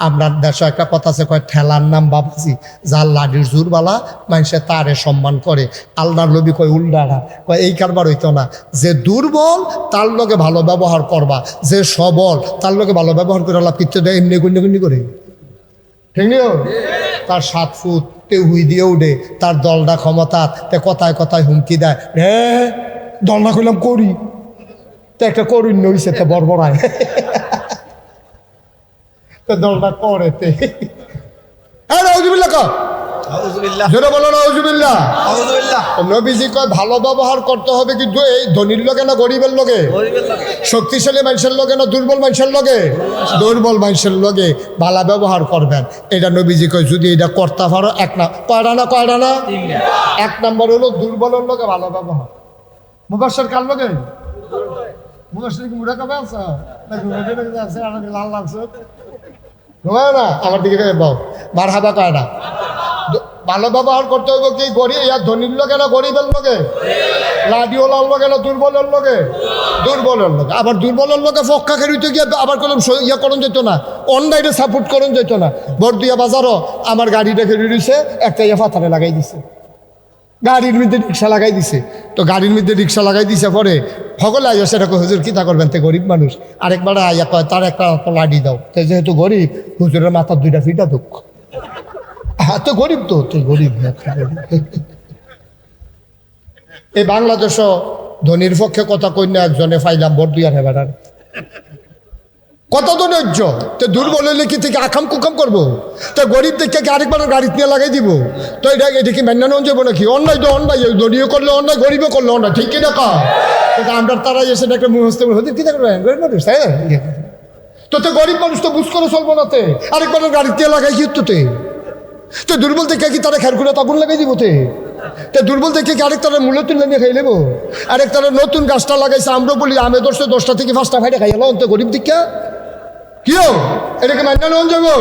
আপনার দেশে একটা কথা আছে, কয় ঠেলার নাম বাবাজি, যার লাডির জোরবালা মানুষে তারে সম্মান করে। আল্লাহর নবী কয় উল্টাটা, কয় এই কারবার হইতো না, যে দুর্বল তার লগে ভালো ব্যবহার করবা, যে সবল তার লগে ভালো ব্যবহার করে লাভ কিচ্ছু দেয় এমনি গুন্ডি করে, ঠিক নিও। তার 7 ফুট তে হুই দিয়ে উঠে, তার দলটা ক্ষমতা, তে কথায় কথায় হুমকি দেয়, হ্যাঁ দলটা করলাম করি, তো একটা করুন নইছে তো বড়বড়ায় তো দলটা করে তে নবীজি কয় ভালো ব্যবহার করতে হবে, কিন্তু এই ধনীর লোকে না গরিবের লোকে, শক্তিশালী মানুষের লোকে না দুর্বল মানুষের লোকে, দুর্বল মানুষের লোকে ভালো ব্যবহার করবেন। এটা নবীজি কয় যদি এটা করতে পারো কয়টা না 1 নম্বর হলো দুর্বলের লোকে ভালো ব্যবহার। মুবাশশির কার লোকে? মুবাশশির কি মুড়া কাবে আছে লাল লাগছে না, আমার দিকে বাও মারহাবা কয়টা। ভালো ব্যবহার করতে হবে কি গরিব ধনীর লোকে না গরিবের লোকে, লাডিওলার লোকে না দুর্বলের লোকে, দুর্বলের লোকে। আবার দুর্বলের লোকে ফক্কা খেরিতে গিয়ে আবার কোনো ইয়ে করণ যেত না, অনলাইনে সাপোর্ট করণ যেত না। বরদিয়া বাজারও আমার গাড়িটা খেলি দিছে, একটা ইয়ে ফাতারে লাগাই দিছে, গাড়ির মধ্যে রিক্সা লাগাই দিছে। তো গাড়ির মধ্যে রিক্সা লাগাই দিছে পরে সকলে আইয়া সেটাকে হুজুর কিতা করবেন, তে গরিব মানুষ। আরেকবার আইয়া কয় তার একটা লাডি দাও, তো যেহেতু গরিব হুজুরের মাথার 2টা ফিটা দুঃখ। হ্যাঁ তো গরিব, তো তুই গরিব। এই বাংলাদেশও ধনীর পক্ষে কথা কইনা একজনে ফাইলাম বরদুয়ার হেবাটার কত ধৈর্য। তো দুর্বল হইলে কি থেকে আকাম কুকাম করবো, তো গরিব থেকে আরেকবার গাড়িতে নিয়ে লাগাই দিব, তো এটা কি মেনে নেওয়া যাবো নাকি? অন্যায় তো অন্যায়, ধনীও করলে অন্যায়, গরিবও করলে অন্যায়, ঠিক কিনা কা? আমরা তারা এসে একটা মুহস্ত হতে কি করবেন গরিব মানুষ, তাই না? তো গরিব মানুষ তো বুঝ করে চলবো না, তে আরেকবার গাড়িতে লাগাই কি তো তো দুর্বল থেকে কি তারা খের করে তখন লাগাই দিব, তো দুর্বল থেকে কি আরেক তারা মূল্য তুলে নিয়ে খাই নেবো। আরেক তারা নতুন গাছটা লাগাইছে, আমরা বলি আমি 10টা থেকে 5টা ফাইটে খাই এলো, তো গরিব দীক্ষা কিও এটাকে মান্য নেওয়া যাবো?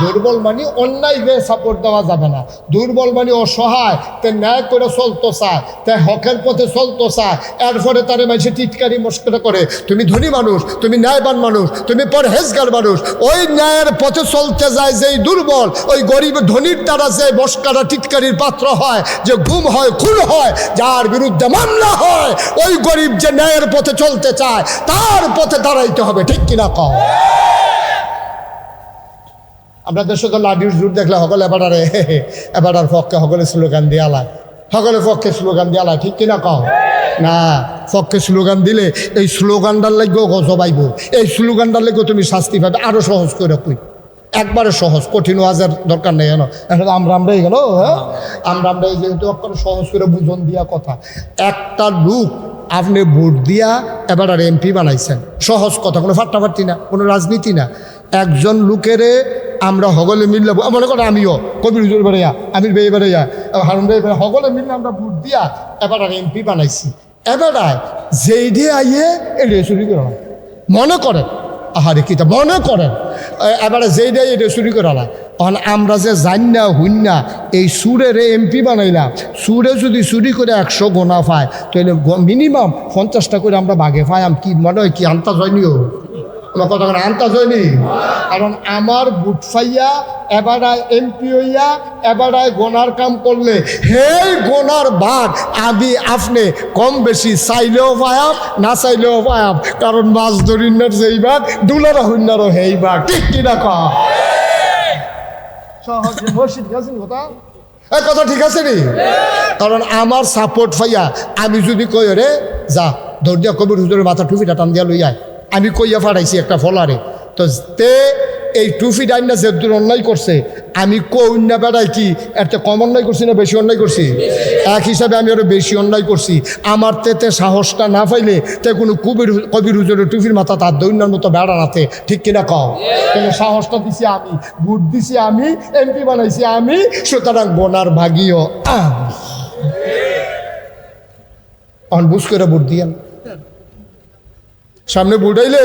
দুর্বল মানে অন্যায় সাপোর্ট দেওয়া যাবে না। দুর্বল মানে অসহায়, তে ন্যায় করে চলতো চায়, তে হকের পথে চলতো চায়, এরপরে তার মানুষে টিটকারি মস্করা করে। তুমি ধনী মানুষ, তুমি ন্যায়বান মানুষ, তুমি পরহেজগার মানুষ, ওই ন্যায়ের পথে চলতে যায় যেই দুর্বল, ওই গরিব ধনীর দ্বারা যে মস্করা টিটকারির পাত্র হয়, যে গুম হয়, খুন হয়, যার বিরুদ্ধে মামলা হয়, ওই গরিব যে ন্যায়ের পথে চলতে চায় তার পথে দাঁড়াইতে হবে, ঠিক কিনা কও? আমরা দেশে তো লাডির জোর দেখলে সকলে এবার পক্ষে সকলে স্লোগান দিয়ালায়, সকলে পক্ষে স্লোগান দিয়ালায়, ঠিক কিনা কও? না, পক্ষে স্লোগান দিলে এই স্লোগানটার লাগেও গজবাইব, এই স্লোগানটার লাগেও তুমি শাস্তি পাবে। আরো সহজ করে কই, একবারে সহজ, কঠিন ওয়াজের দরকার নেই। আমরাই গেল, হ্যাঁ আমরাই যেহেতু আপনার সহজ করে বুঝন দিয়া কথা। একটা লোক আপনি ভোট দিয়া এবার আর এমপি বানাইছেন, সহজ কথা, কোনো ফাট্টাফাট্টি না, কোনো রাজনীতি না। একজন লোকেরে আমরা সকলে মিললে, মনে করো আমিও কবির হুজুর বেড়াইয়া, আমির বেয়ে বেড়াইয়া, হারুন বেয়ে বেড়া, সকলে মিললে আমরা ভোট দিয়া এবার আর এমপি বানাইছি। এবার যেই দিয়ে আইয়ে এটা চুরি করা মনে করেন, আহারে কিতা মনে করেন, এবারে যেই দিয়ে এটা চুরি করা তখন আমরা যে জানি না হইন না এই সুরের এমপি বানাইলাম, সুরে যদি চুরি করে 100 গোনা পায় তাহলে মিনিমাম 50টা করে আমরা বাঘে পাই। কি মনে হয় কি আন্তাজ হয়নিও? আমার কথা আন্তাজ হয়নি। কারণ আমার বুট ফাইয়া এবারায় এমপি হইয়া এবারায় গোনার কাম করলে হেই গোনার ভাগ আমি আপনি কম বেশি চাইলেও পায়াম, না চাইলেও পায়াম। কারণ মাছ ধরিনার যেই ভাগ, ডুলারা হইনারও হেই ভাগ, ঠিক কিনা কা? কথা ঠিক আছে নি? কারণ আমার সাপোর্ট পাইয়া আমি যদি কই রে যা ধর দিয়া কবির হুজুরের মাথা টুপিটা টান দিয়া লইয়ায়, আমি কইয়া ফাটাইছি একটা ফলারে, তো তে এই টুফি ডাইনা যে দূর অন্যায় করছে, আমি কন্যা বেড়াই কি একটা কম অন্যায় করছি না বেশি অন্যায় করছি? এক হিসাবে আমি আরো বেশি অন্যায় করছি। আমার তেতে সাহসটা না পাইলে তে কোনো কবির হুজুরের টুফির মাথা তার দৈন্যার মতো বেড়া নাতে, ঠিক কিনা কও? কিন্তু সাহসটা দিছি আমি, ভোট দিছি আমি, এমপি বানাইছি আমি, সুতরাং বোনার ভাগিও বুঝ করে ভোট দিয়েন, সামনে বুড়াইলে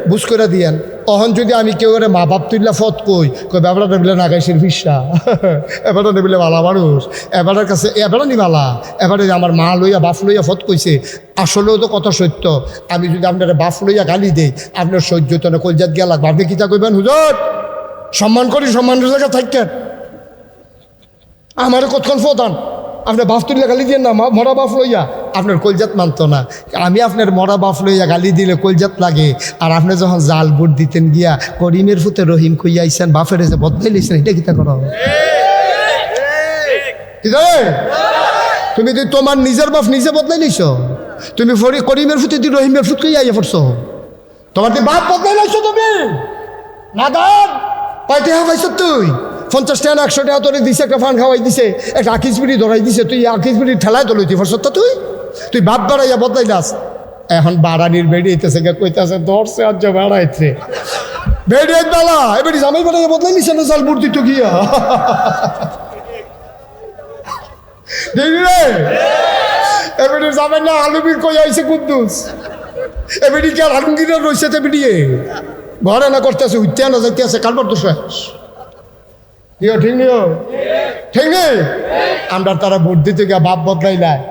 বুঝ করে দিয়েন। অহন যদি আমি কেউ করে মা বাপ তুললা ফত কই ব্যাপারটা নেবিলে নাগাইশের ভিসা, এবারটা নেবিলে মালা মানুষ, এবারের কাছে এবারও নি মালা, এবারে আমার মা লইয়া বাপ লইয়া ফত কইছে, আসলেও তো কথা সত্য। আমি যদি আপনার বাপ লইয়া গালি দেই আপনার সহ্য তো না, কলজাত গেলা বাপে কিতা কইবেন হুজুর সম্মান করি, সম্মানের জায়গা থাকেন। আমার কতক্ষণ প্রধান আপনার বাপ তুললে গালি দিয়ে না, মরা বাপ লইয়া আপনার কলজাত মানতো না। আমি আপনার মরা বাপ লইয়া গালি দিলে কলজাত লাগে। আর আপনি যখন জাল বুট দিতেন গিয়া করিমের ফুতে রহিম কইয়া আইসেন, বাপের এসে বদলাই লইছেন, এটা কিতা করো? তুমি তুই তোমার নিজের বাপ নিজে বদলাই লইছ। তুমি করিমের ফুতে তুই রহিমের ফুট কইয়া আইয়া পড়ছো। তোমার তুই বাপ বদলাই লইছো তুমি না। দান কয়টা পাইছ তুই? 50 টাকা 100 টাকা তোরে দিছে, একটা ফান খাওয়াই দিছে, একটা আকিস বিড়ি ধরাই দিছে, তুই আকিস বিড়ি ঠেলায় তো লইতে পারছ তো? তুই বাপ বাড়াইয়া বদলাইলাস। এখন বাড়ানির বেড়িয়েছে কইতেছে ধরছে আজ বাড়াইছে বেড়িয়ে বেলা এবারে জামাই বাড়াইয়া বদলাই নিছে না জাল বুড়ি তো গিয়া দেখি রে। এবারে যাবেন না আলুবির কই আইছে কুদ্দুস, এবারে কি আর আলমগীরা রয়েছে তে বেরিয়ে ঘরে না করতেছে, উঠতে না যাইতেছে, কালবার তো শেষ। ঠিক নিও, ঠিক নেই। আমরা তারা ভোট দিতে গিয়ে বাপ বদলাইলায়,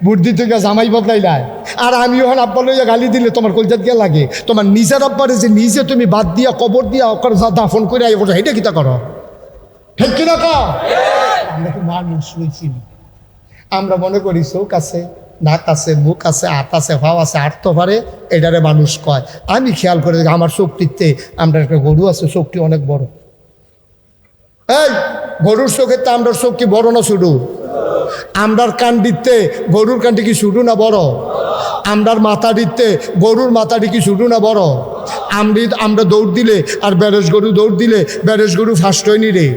ভোট দিতে গিয়ে জামাই বদলাইলায়। আর আমি ওখান আব্বা লইয়া গালি দিলে তোমার কলজাত গিয়া লাগে। তোমার নিজের আব্বারে যে নিজে তুমি বাদ দিয়া কবর দিয়া ওখানে দাফন করে আই বলছো, এটা কিতা করো? ঠিক কিনা কা? আমরা তো মানুষ হয়েছি, আমরা মনে করি চোখ আছে, নাক আছে, মুখ আছে, হাত আছে, ভাও আছে, আর তো পারে এটারে মানুষ কয়। আমি খেয়াল করে দেখি আমার চোখটিতে, আমরা একটা গরু আছে, চোখটি অনেক বড়। এই গরুর চোখের তো আমরার চোখ কি বড় না ছোট? আমরার কান দিতে গরুর কানটি কি ছোট না বড়? আমরার মাথা দিতে গরুর মাথাটি কি ছোট না বড়? আমরা দৌড় দিলে আর বেরেস গরু দৌড় দিলে বেরেস গরু ফার্স্ট হয়নি রে।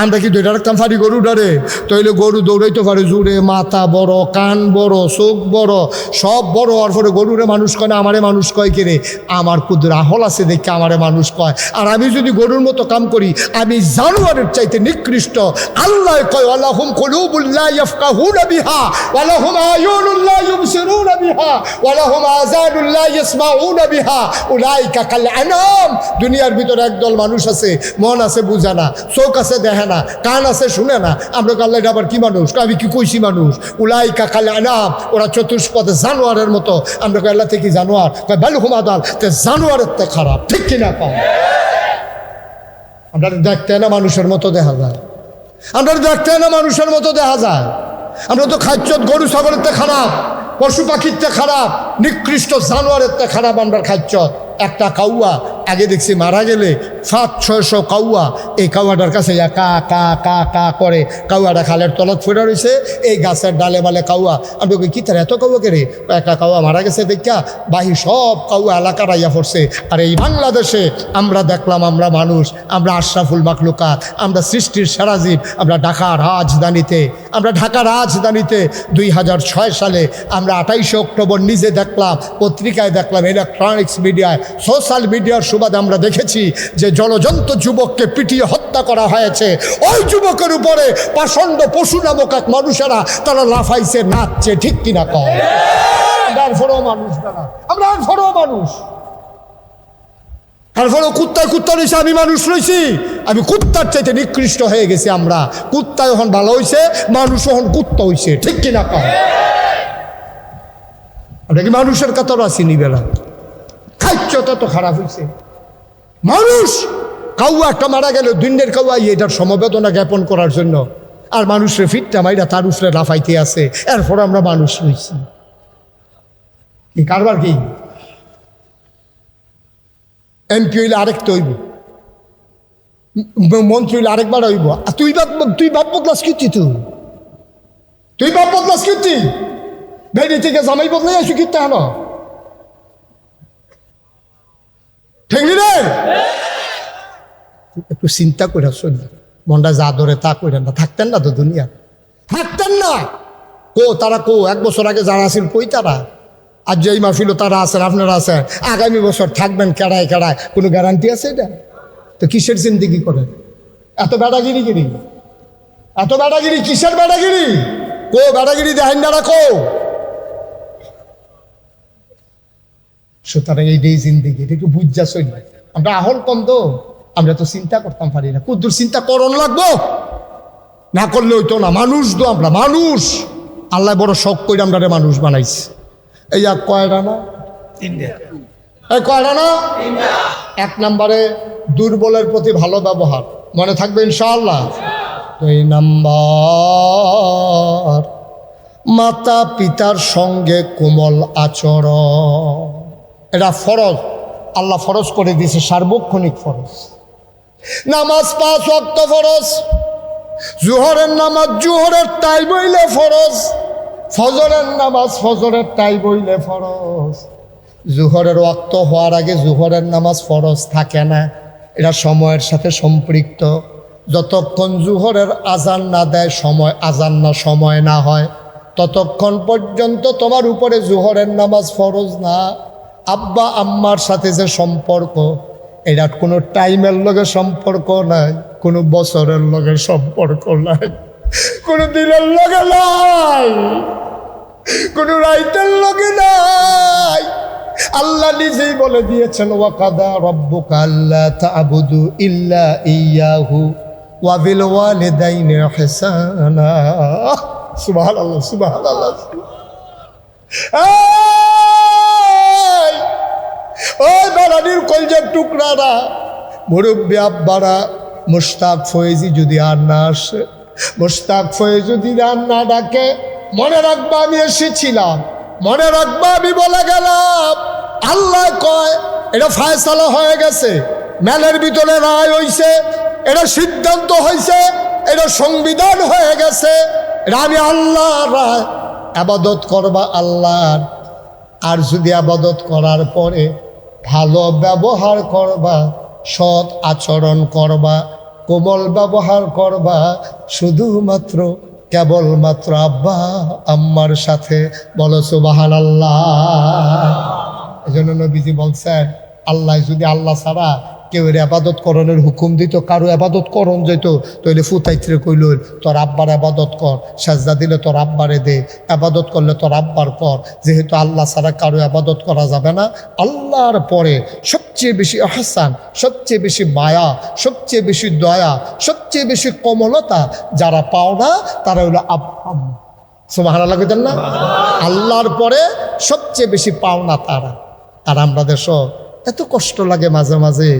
আমরা কি দুইটা রাখতাম পারি গরু ডারে? তাইলে গরু দৌড়াইতে পারে জুড়ে, মাথা বড়, কান বড়, চোখ বড়, সব বড় হওয়ার পরে গরুরে মানুষ কয় না, আমারে মানুষ কয় কে রে? আমার কুদুর আহল আছে দেখে আমারে মানুষ কয়। আর আমি যদি গরুর মতো কাম করি, আমি জানোয়ারের চাইতে নিকৃষ্ট। আল্লাহ কয় ওয়ালাহুম কুলুবুল লা ইয়াফকাহুনা বিহা ওয়ালাহুম আয়ুনুল লা ইউবসিরুনা বিহা ওয়ালাহুম আযানুল লা ইয়াসমাউনা বিহা উলাইকা কাল আনাম। দুনিয়ার ভিতরে একদল মানুষ আছে, মন আছে বুঝে না, চোখ আছে দেখে না, কান আছে শুনে না। আমরা আল্লাহ আবার কি মানুষ? আমি কি কইছি মানুষ? উলাইকা কাল আনাম, ওরা চতুষ্পদে জানোয়ারের মতো। আমরা আল্লাহ থেকে জানোয়ার কয় বালুহুম আদাল, তে জানোয়ারের তে খারাপ। ঠিক কিনা পাও? আমরা দেখতে না মানুষের মতো দেখা যায়, আমরা দেখতে না মানুষের মতো দেখা যায়। আমরা তো খাচ্ছ গরু ছাগলের তে খারাপ, পশু পাখির তে খারাপ, নিকৃষ্ট জানোয়ারের তে খারাপ আমরা খাচ্ছ। একটা কাউয়া আগে দেখছি মারা গেলে 500-600 কাউয়া এই কাউয়াটার কাছে কা কা কা কা করে। কাউয়াটা খালের তলত ফুটে রয়েছে, এই গাছের ডালে বালে কাউয়া। আমি ওই কি তার এত কাউয়া কে রে? একটা কাউয়া মারা গেছে দেখা বাহি সব কাউয়া এলাকার আইয়া পড়ছে। আর এই বাংলাদেশে আমরা দেখলাম, আমরা মানুষ, আমরা আশরাফুল মাখলুকাত, আমরা সৃষ্টির সেরা জীব। আমরা ঢাকা রাজধানীতে 2006 সালে আমরা 28 অক্টোবর নিজে দেখলাম, পত্রিকায় দেখলাম, ইলেকট্রনিক্স মিডিয়ায়, সোশ্যাল মিডিয়ার সুবাদে আমরা দেখেছি যে জলজন্ত যুবককে পিটিয়ে হত্যা করা হয়েছে। ওই যুবকের উপরে পাষণ্ড পশু নামক এক মানুষেরা তারা লাফাইছে, নাচছে। ঠিক কিনা কয়? আমরা মানুষ, আমরা মানুষ। তারপরে কুত্তা রয়েছে, আমি মানুষ রয়েছি। আমি কুত্তার চাইতে নিকৃষ্ট হয়ে গেছি। আমরা কুত্তা এখন ভালো হয়েছে, মানুষ এখন কুত্তা হয়েছে। ঠিক কিনা কয়? আমরা কি মানুষের কাতার আসিনি? বেলা খাইছ তত খারাপ হয়েছে মানুষ। কাউয়া একটা মারা গেল, দুনিয়ার কাউয়া এটার সমবেদনা জ্ঞাপন করার জন্য, আর মানুষের ফিটটা মাইরা তার উপরে লাফাইতে আছে। এরপর আমরা মানুষ রয়েছি। কি কারবার? কি এমপি হইলে আরেকটা হইব, মন্ত্রী হইলে আরেকবার হইব। আর তুই বাপ বদলাস কি? তুই বাপ বদলাস কি? ভেড়ি থেকে জামাই বদলাই আসি কি? তা না ঠিক রে? একটু চিন্তা করে শোন, মনটা যা ধরে তা করে না। থাকতেন না তো দুনিয়া, থাকতেন না। তারা 1 বছর আগে যারা আছেন কই তারা? আর যেই মাহফিল তারা আছেন, আপনারা আছেন, আগামী বছর থাকবেন কেড়ায় কোনো গ্যারান্টি আছে এটা? তো কিসের জিন্দিগি করেন? এত বেড়াগিরি কিসের বেড়াগিরি? বেড়াগিরি দেখেন না রাখো। সুতরাং এইটাই জিন্দিগি, এটা একটু বুঝা চল। আমরা আহল কম তো, আমরা তো চিন্তা করতাম পারি না। কুদ্দুর চিন্তা করণ লাগবো, না করলে হইতো না। মানুষ তো আমরা মানুষ, আল্লাহ বড় শখ করে আমরা মানুষ বানাইছে। এই কয়টা না? 3টা। এই কয়টা না? 1 নম্বরে দুর্বলের প্রতি ভালো ব্যবহার, মনে থাকবে ইনশাআল্লাহ। 2 নাম্বার, মাতা পিতার সঙ্গে কোমল আচরণ। এটা ফরজ, আল্লাহ ফরজ করে দিয়েছে, সার্বক্ষণিক ফরজ। নামাজ 5 ওয়াক্ত ফরজ, জোহরের নামাজ জোহরের টাই বইলে ফরজ, ফজরের নামাজ ফজরের টাই বইলে ফরজ। জোহরের ওয়াক্ত হওয়ার আগে জোহরের নামাজ ফরজ থাকে না, এটা সময়ের সাথে সম্পৃক্ত। যতক্ষণ জোহরের আজান না দেয়, সময় আজান না সময় না হয়, ততক্ষণ পর্যন্ত তোমার উপরে জোহরের নামাজ ফরজ না। আব্বা আম্মার সাথে যে সম্পর্ক, এটা কোনো টাইমের লগে সম্পর্ক নাই, কোনো বছরের লগে সম্পর্ক নাই, কোনো দিনের লগে নাই, কোনো রাইতের লগে নাই। আল্লাহ নিজেই বলে দিয়েছেন, ওয়াকাদা রাব্বুকা আল্লা তা'বুদু ইল্লা ইয়াহু ওয়া বিল ওয়ালিদাইনি ইহসানা। সুবহানাল্লাহ, সুবহানাল্লাহ। ওই বাড়ানির কলজের টুকরারা, মুরব্বী আব্বারা, মুশতাক ফয়েজি যদি আর না আসে, মুশতাক ফয়েজ যদি আর না ডাকে, মনে রাখবা আমি এসেছিলাম, মনে রাখবা আমি বলে গেলাম। আল্লাহ কয় এটা ফায়সালা হয়ে গেছে, মেলের ভিতরে রায় হইছে, এটা সিদ্ধান্ত হয়েছে, এটা সংবিধান হয়ে গেছে, এটা আমি আল্লাহর রায়। আবাদত করবা আল্লাহর, আর যদি আবাদত করার পরে ভালো ব্যবহার করবা, সৎ আচরণ করবা, কোমল ব্যবহার করবা, শুধুমাত্র কেবলমাত্র আব্বা আম্মার সাথে। বলো সুবহানাল্লাহ। এজন্য নবীজি বলছেন, আল্লাহ যদি আল্লাহ ছাড়া কেউ এর আবাদত করণের হুকুম দিত, কারো আবাদত করণ যেত, তাহলে ফুতাইত্রে কইল তোর আব্বার আবাদত কর, সাজদা দিলে তোর আব্বারে দে, আবাদত করলে তোর আব্বার কর। যেহেতু আল্লাহ ছাড়া কারো আবাদত করা যাবে না, আল্লাহর পরে সবচেয়ে বেশি আহসান, সবচেয়ে বেশি মায়া, সবচেয়ে বেশি দয়া, সবচেয়ে বেশি কোমলতা যারা পাও না, তারা হলো আব্বা। সুবহানাল্লাহ কইতেন না? আল্লাহর পরে সবচেয়ে বেশি পাওনা তারা। আর আমরা দেশ এত কষ্ট লাগে, মাঝে মাঝে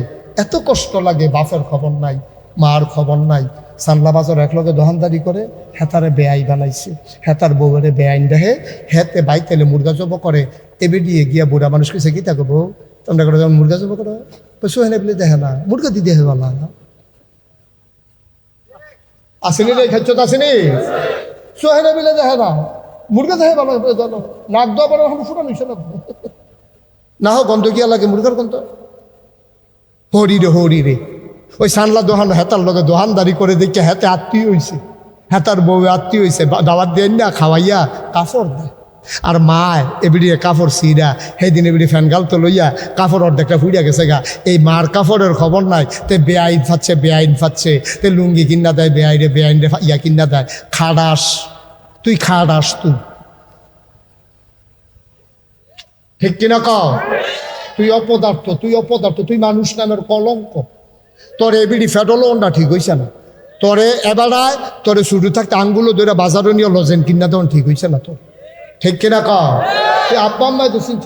এত কষ্ট লাগে, বাপের খবর নাই, মার খবর নাই। সানলা বাজার একলগে দোকানদারি করে, হেতারে বেআই বানাইছে, হেতার বউরে বেআইন দেহে, হেতে বাই তেলে মুরগা জব করে। এবে দিয়ে গিয়া বুড়া মানুষ কইছে কি থাকবো, তোমরা করে যখন মুরগা জব করো, সোহেনে বলে দেখে না, মুরগা দি দেহে বলা আসেনি রে, খেচ্ছ আসেনি, সোহেনে বলে দেখে না, মুরগা দেখে ভালো জানো, নাক দেওয়া পরে ফুটা নিছে না হোক, গন্ধ গিয়া লাগে মুরগার গন্ধ। হরি রে, হরি রে, ওই সানলা দোহান হেতার লগে দোহানদারি করে দেখে হেতে আত্মীয় হয়েছে, হেতার বউ আত্মীয় হয়েছে, দাওয়াত দেন না, খাওয়াইয়া কাপড় দেয়। আর মায় এবিড়িয়ে কাপড় সিরা, সেদিন এবিড়ি ফ্যান গালতো লইয়া কাপড় অর্ধেকটা ফুড়িয়া গেছে গা। এই মার কাপড়ের খবর নাই, তে বেআইন ফাচ্ছে, বেআইন ফাচ্ছে, তে লুঙ্গি কিনা দেয় বেআইরে, বেআইন রে ইয়া কিনা দেয়। খাডাস তুই, খাডাস তুই, ঠিক কিনা কও? তুই অপদার্থ, তুই অপদার্থ, তুই মানুষ নামের কলঙ্ক। তোর এবিডি ফেডলনটা ঠিক হইছে না, তোরে এবারায় তোরে শুরু থাকতে আঙ্গুলো ধরে বাজারও নিয়ে লজেন কিনা দেওয়ান ঠিক হইছে না তোর, ঠিক কিনা কও? তুই আব্বা আম্মায় তো চিনছ।